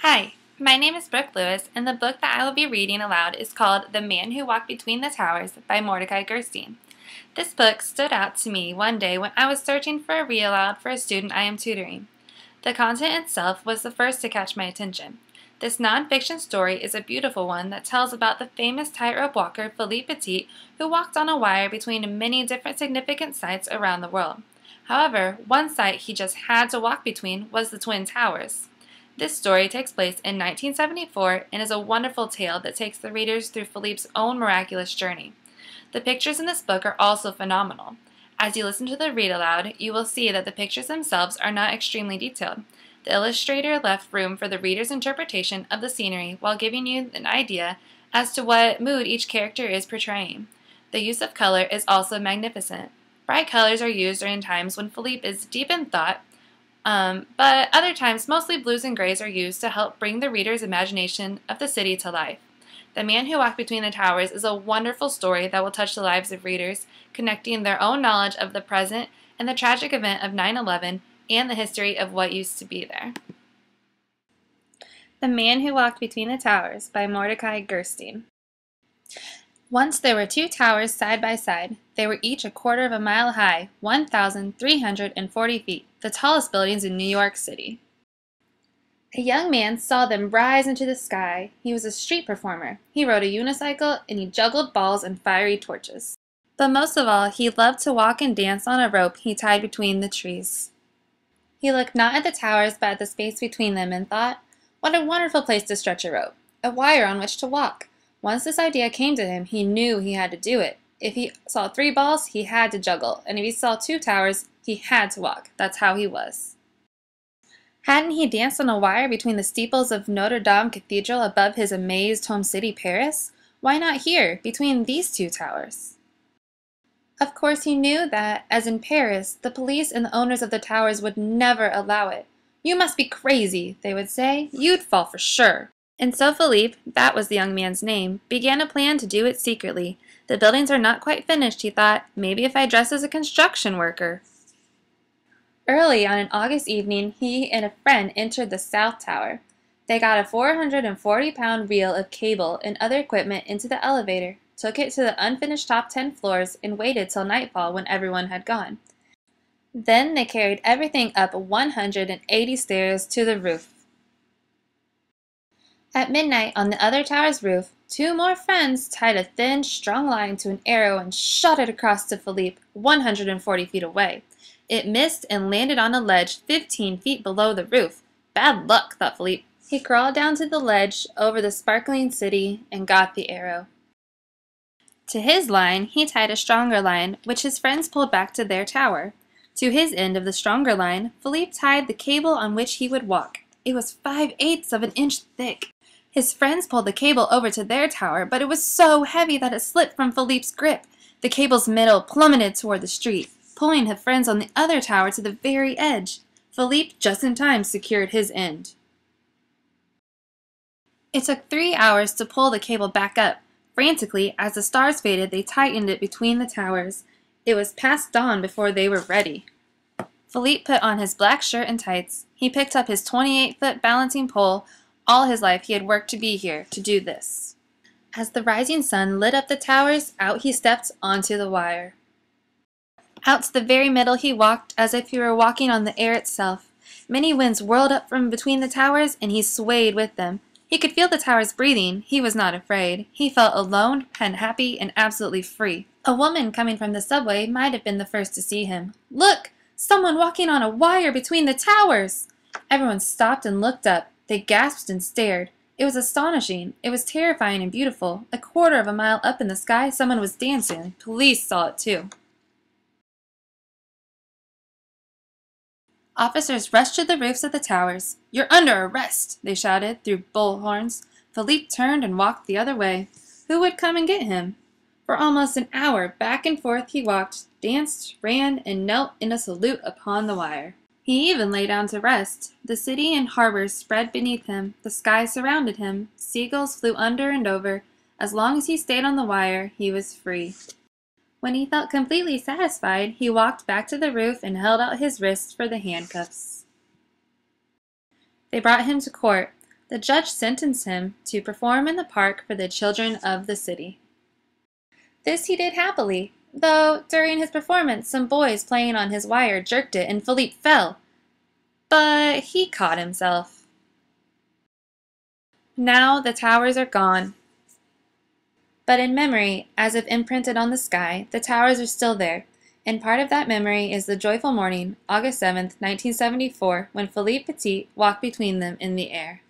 Hi, my name is Brooke Lewis, and the book that I will be reading aloud is called The Man Who Walked Between the Towers by Mordecai Gerstein. This book stood out to me one day when I was searching for a read aloud for a student I am tutoring. The content itself was the first to catch my attention. This nonfiction story is a beautiful one that tells about the famous tightrope walker Philippe Petit, who walked on a wire between many different significant sites around the world. However, one site he just had to walk between was the Twin Towers. This story takes place in 1974 and is a wonderful tale that takes the readers through Philippe's own miraculous journey. The pictures in this book are also phenomenal. As you listen to the read aloud, you will see that the pictures themselves are not extremely detailed. The illustrator left room for the reader's interpretation of the scenery while giving you an idea as to what mood each character is portraying. The use of color is also magnificent. Bright colors are used during times when Philippe is deep in thought, but other times mostly blues and grays are used to help bring the reader's imagination of the city to life. The Man Who Walked Between the Towers is a wonderful story that will touch the lives of readers, connecting their own knowledge of the present and the tragic event of 9/11 and the history of what used to be there. The Man Who Walked Between the Towers by Mordecai Gerstein. Once there were two towers side by side. They were each a quarter of a mile high, 1,340 feet, the tallest buildings in New York City. A young man saw them rise into the sky. He was a street performer. He rode a unicycle and he juggled balls and fiery torches. But most of all, he loved to walk and dance on a rope he tied between the trees. He looked not at the towers but at the space between them and thought, what a wonderful place to stretch a rope, a wire on which to walk. Once this idea came to him, he knew he had to do it. If he saw 3 balls, he had to juggle, and if he saw 2 towers, he had to walk. That's how he was. Hadn't he danced on a wire between the steeples of Notre Dame Cathedral above his amazed home city, Paris? Why not here, between these 2 towers? Of course he knew that, as in Paris, the police and the owners of the towers would never allow it. You must be crazy, they would say. You'd fall for sure. And so Philippe, that was the young man's name, began a plan to do it secretly. The buildings are not quite finished, he thought. Maybe if I dress as a construction worker. Early on an August evening, he and a friend entered the South Tower. They got a 440-pound reel of cable and other equipment into the elevator, took it to the unfinished top 10 floors, and waited till nightfall when everyone had gone. Then they carried everything up 180 stairs to the roof. At midnight, on the other tower's roof, 2 more friends tied a thin, strong line to an arrow and shot it across to Philippe, 140 feet away. It missed and landed on a ledge 15 feet below the roof. Bad luck, thought Philippe. He crawled down to the ledge over the sparkling city and got the arrow. To his line, he tied a stronger line, which his friends pulled back to their tower. To his end of the stronger line, Philippe tied the cable on which he would walk. It was 5/8 of an inch thick. His friends pulled the cable over to their tower, but it was so heavy that it slipped from Philippe's grip. The cable's middle plummeted toward the street, pulling his friends on the other tower to the very edge. Philippe, just in time, secured his end. It took 3 hours to pull the cable back up. Frantically, as the stars faded, they tightened it between the towers. It was past dawn before they were ready. Philippe put on his black shirt and tights. He picked up his 28-foot balancing pole. All his life he had worked to be here, to do this. As the rising sun lit up the towers, out he stepped onto the wire. Out to the very middle he walked, as if he were walking on the air itself. Many winds whirled up from between the towers, and he swayed with them. He could feel the towers breathing. He was not afraid. He felt alone and happy and absolutely free. A woman coming from the subway might have been the first to see him. Look! Someone walking on a wire between the towers! Everyone stopped and looked up. They gasped and stared. It was astonishing. It was terrifying and beautiful. A quarter of a mile up in the sky, someone was dancing. Police saw it too. Officers rushed to the roofs of the towers. You're under arrest, they shouted through bullhorns. Philippe turned and walked the other way. Who would come and get him? For almost an hour, back and forth he walked, danced, ran, and knelt in a salute upon the wire. He even lay down to rest. The city and harbors spread beneath him. The sky surrounded him. Seagulls flew under and over. As long as he stayed on the wire, he was free. When he felt completely satisfied, he walked back to the roof and held out his wrists for the handcuffs. They brought him to court. The judge sentenced him to perform in the park for the children of the city. This he did happily, though during his performance some boys playing on his wire jerked it and Philippe fell. But he caught himself. Now the towers are gone. But in memory, as if imprinted on the sky, the towers are still there, and part of that memory is the joyful morning, August 7th, 1974, when Philippe Petit walked between them in the air.